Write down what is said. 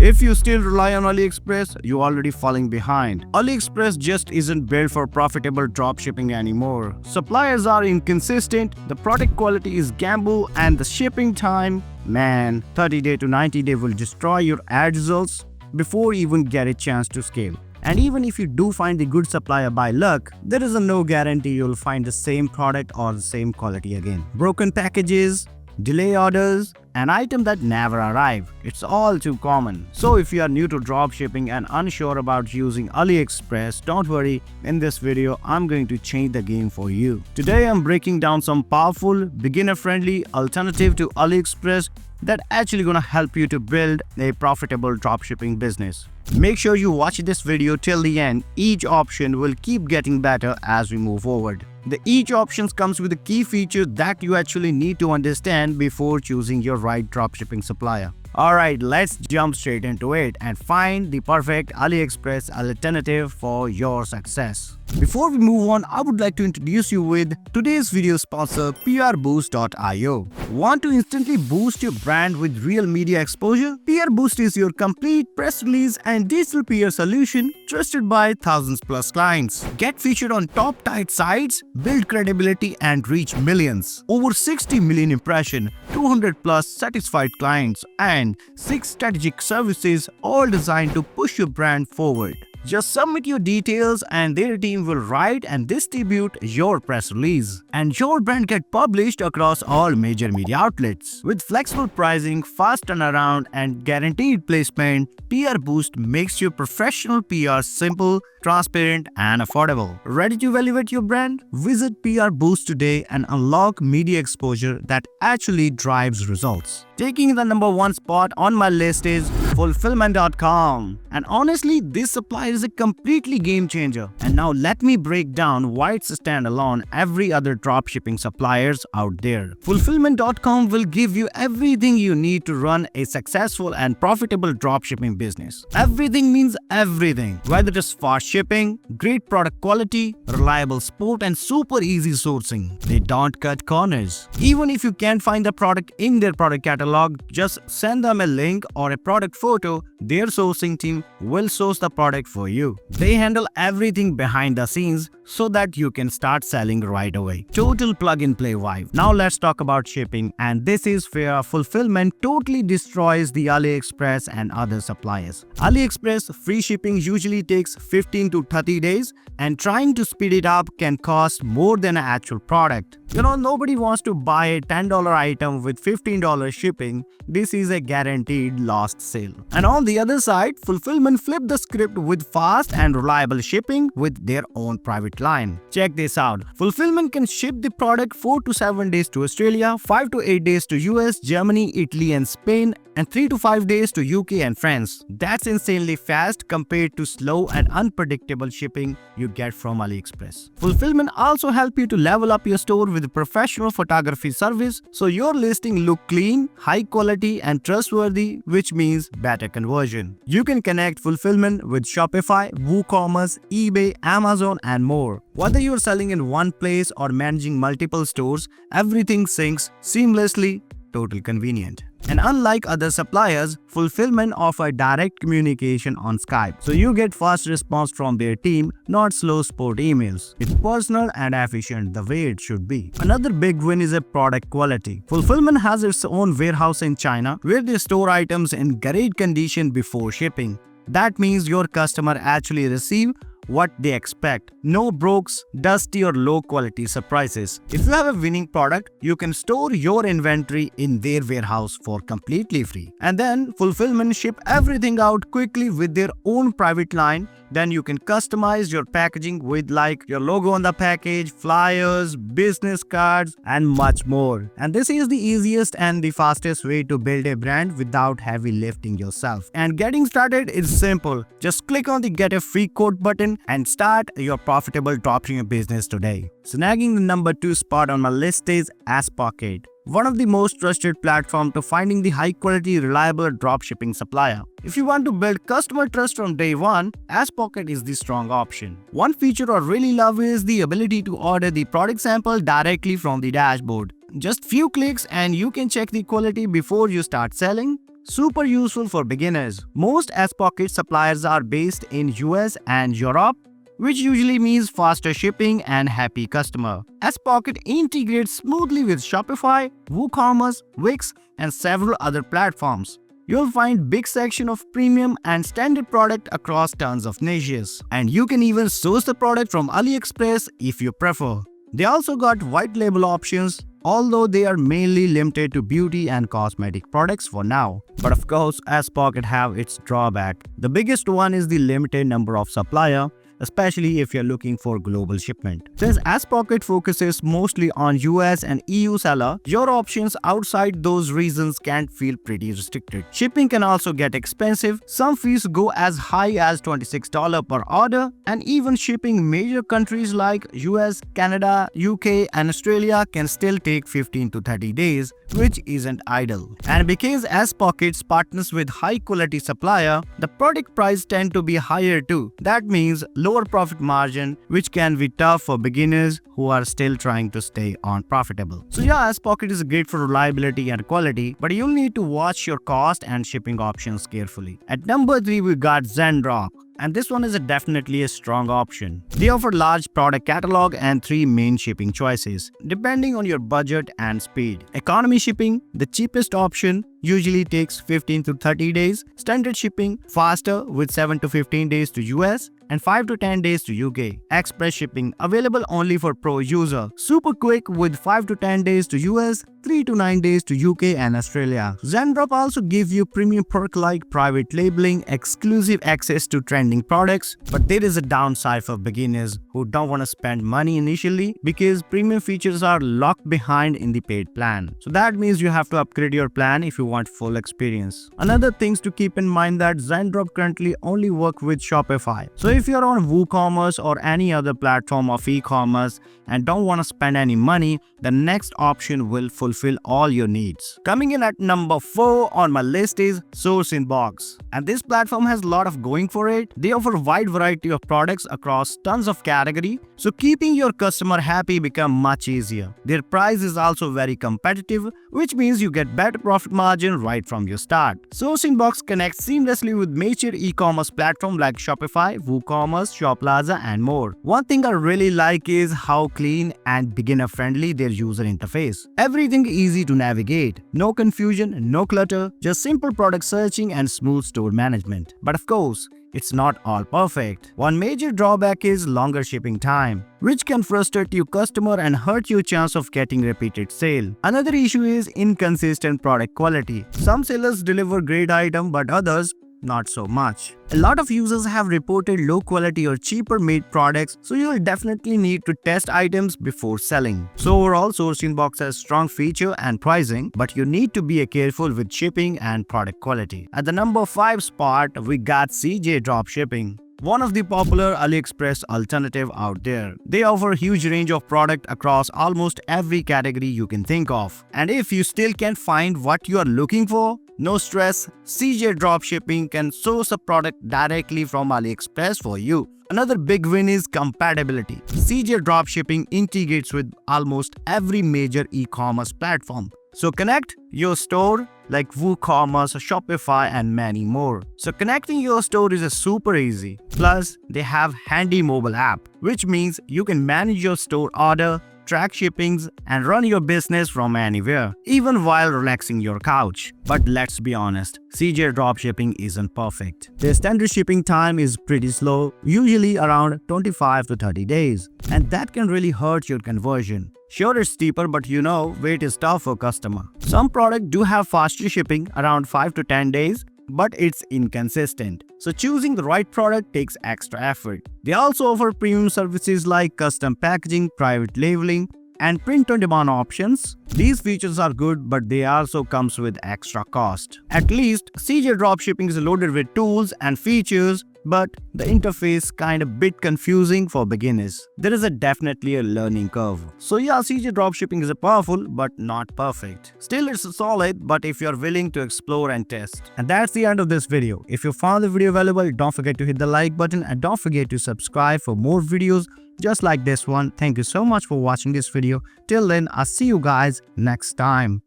If you still rely on AliExpress, you're already falling behind. AliExpress just isn't built for profitable dropshipping anymore. Suppliers are inconsistent, the product quality is gamble, and the shipping time, man, 30-day to 90-day will destroy your ad results before you even get a chance to scale. And even if you do find the good supplier by luck, there is no guarantee you'll find the same product or the same quality again. Broken packages, delay orders, an item that never arrived. It's all too common. So if you are new to dropshipping and unsure about using AliExpress, don't worry, in this video I'm going to change the game for you. Today I'm breaking down some powerful, beginner-friendly alternative to AliExpress that actually gonna help you to build a profitable dropshipping business. Make sure you watch this video till the end. Each option will keep getting better as we move forward. Each option comes with a key feature that you actually need to understand before choosing your right dropshipping supplier. Alright, let's jump straight into it and find the perfect AliExpress alternative for your success. Before we move on, I would like to introduce you with today's video sponsor, PRBoost.io. Want to instantly boost your brand with real media exposure? PRBoost is your complete press release and digital PR solution trusted by thousands plus clients. Get featured on top tied sites, build credibility and reach millions. Over 60 million impressions, 200 plus satisfied clients, and 6 strategic services, all designed to push your brand forward. Just submit your details and their team will write and distribute your press release. And your brand get published across all major media outlets. With flexible pricing, fast turnaround and guaranteed placement, PRBoost makes your professional PR simple, transparent and affordable. Ready to elevate your brand? Visit PRBoost today and unlock media exposure that actually drives results. Taking the #1 spot on my list is Fulfillment.com. And honestly, this supplier is a completely game changer. And now let me break down why it's standalone every other dropshipping suppliers out there. Fulfillment.com will give you everything you need to run a successful and profitable dropshipping business. Everything means everything. Whether it's fast shipping, great product quality, reliable support, and super easy sourcing. They don't cut corners. Even if you can't find the product in their product catalog, just send them a link or a product photo. Their sourcing team will source the product for you. They handle everything behind the scenes so that you can start selling right away. Total plug-and-play vibe. Now let's talk about shipping, and this is where fulfillment totally destroys the AliExpress and other suppliers. AliExpress free shipping usually takes 15 to 30 days, and trying to speed it up can cost more than an actual product. Nobody wants to buy a $10 item with $15 shipping. This is a guaranteed lost sale. And on the other side, fulfillment flipped the script with fast and reliable shipping with their own private line. Check this out. Fulfillment can ship the product 4 to 7 days to Australia, 5 to 8 days to US, Germany, Italy and Spain, and 3 to 5 days to UK and France. That's insanely fast compared to slow and unpredictable shipping you get from AliExpress. Fulfillment also helps you to level up your store with professional photography service, so your listing look clean, high quality and trustworthy, which means better conversion. You can connect fulfillment with Shopify, WooCommerce, eBay, Amazon and more. Whether you're selling in one place or managing multiple stores, everything syncs seamlessly. Total convenient. And unlike other suppliers, fulfillment offers direct communication on Skype, so you get fast response from their team, not slow support emails. It's personal and efficient the way it should be. Another big win is a product quality. Fulfillment has its own warehouse in China where they store items in great condition before shipping. That means your customer actually receive what they expect. No brokes, dusty or low quality surprises. If you have a winning product, you can store your inventory in their warehouse for completely free. And then fulfillment ship everything out quickly with their own private line. Then you can customize your packaging with like your logo on the package, flyers, business cards and much more. And this is the easiest and the fastest way to build a brand without heavy lifting yourself. And getting started is simple. Just click on the get a free code button and start your profitable dropshipping business today. Snagging the #2 spot on my list is Spocket. one of the most trusted platforms to finding the high-quality, reliable dropshipping supplier. If you want to build customer trust from day one, Spocket is the strong option. One feature I really love is the ability to order the product sample directly from the dashboard. Just few clicks and you can check the quality before you start selling. super useful for beginners. Most 𝗬𝗺𝗀𝘀 suppliers are based in US and Europe, which usually means faster shipping and happy customer. 𝗬𝗺𝗀𝗀𝘀 integrates smoothly with Shopify, WooCommerce, Wix, and several other platforms. You'll find big section of premium and standard product across tons of niches. And you can even source the product from AliExpress if you prefer. They also got white label options, although they are mainly limited to beauty and cosmetic products for now. But of course, 𝗬𝗺𝗀𝗀𝘀 have its drawback. The biggest one is the limited number of supplier, especially if you're looking for global shipment. Since 𝗬𝗺𝗀𝗀𝘀 focuses mostly on US and EU seller, your options outside those regions can feel pretty restricted. Shipping can also get expensive. Some fees go as high as $26 per order, and even shipping major countries like US, Canada, UK, and Australia can still take 15 to 30 days, which isn't ideal. And because 𝗬𝗺𝗀𝗀𝘀𝑠 partners with high quality supplier, the product price tend to be higher too. That means lower profit margin, which can be tough for beginners who are still trying to stay on profitable. So yeah, 𝗬𝗺𝗀𝗀𝘀𝑠 is great for reliability and quality, but you'll need to watch your cost and shipping options carefully. At number 3, we got Zendrop. And this one is definitely a strong option. They offer large product catalog and 3 main shipping choices, depending on your budget and speed. Economy shipping, the cheapest option, usually takes 15 to 30 days. Standard shipping, faster with 7 to 15 days to US and 5 to 10 days to UK. Express shipping, available only for pro user. Super quick with 5 to 10 days to US, 3 to 9 days to UK and Australia. Zendrop also gives you premium perk like private labeling, exclusive access to trending products, but there is a downside for beginners who don't want to spend money initially because premium features are locked behind in the paid plan. So that means you have to upgrade your plan if you want full experience. Another things to keep in mind that Zendrop currently only work with Shopify. So if you're on WooCommerce or any other platform of e-commerce and don't want to spend any money, the next option will fulfill all your needs. Coming in at number 4 on my list is SourcinBox. And this platform has a lot of going for it. They offer a wide variety of products across tons of category, so keeping your customer happy become much easier. Their price is also very competitive, which means you get better profit margin right from your start. SourcinBox connects seamlessly with major e-commerce platforms like Shopify, WooCommerce, ShopLaza, and more. One thing I really like is how clean and beginner-friendly their user interface. Everything easy to navigate. No confusion, no clutter, just simple product searching and smooth store management. But of course, it's not all perfect. One major drawback is longer shipping time, which can frustrate your customer and hurt your chance of getting repeated sale. Another issue is inconsistent product quality. Some sellers deliver great item, but others not so much. A lot of users have reported low quality or cheaper made products, so you will definitely need to test items before selling. So overall, SourcinBox has strong feature and pricing, but you need to be careful with shipping and product quality. At the number 5 spot, we got CJ Dropshipping, one of the popular AliExpress alternative out there. They offer a huge range of product across almost every category you can think of. And if you still can't find what you are looking for, no stress, CJ Dropshipping can source a product directly from AliExpress for you. Another big win is compatibility. CJ Dropshipping integrates with almost every major e-commerce platform. So connect your store like WooCommerce, Shopify, and many more. So connecting your store is super easy. Plus, they have handy mobile app, which means you can manage your store order, track shippings, and run your business from anywhere, even while relaxing your couch. But let's be honest, CJ Dropshipping isn't perfect. Their standard shipping time is pretty slow, usually around 25 to 30 days, and that can really hurt your conversion. Sure, it's cheaper, but you know, wait is tough for customer. Some products do have faster shipping, around 5 to 10 days, but it's inconsistent. So choosing the right product takes extra effort. They also offer premium services like custom packaging, private labeling, and print-on-demand options. These features are good, but they also comes with extra cost. At least, CJ Dropshipping is loaded with tools and features, but the interface kind of bit confusing for beginners. There is definitely a learning curve. So yeah, CJ Dropshipping is powerful but not perfect. Still, it's solid, but if you're willing to explore and test. And that's the end of this video. If you found the video valuable, don't forget to hit the like button and don't forget to subscribe for more videos just like this one. Thank you so much for watching this video. Till then, I'll see you guys next time.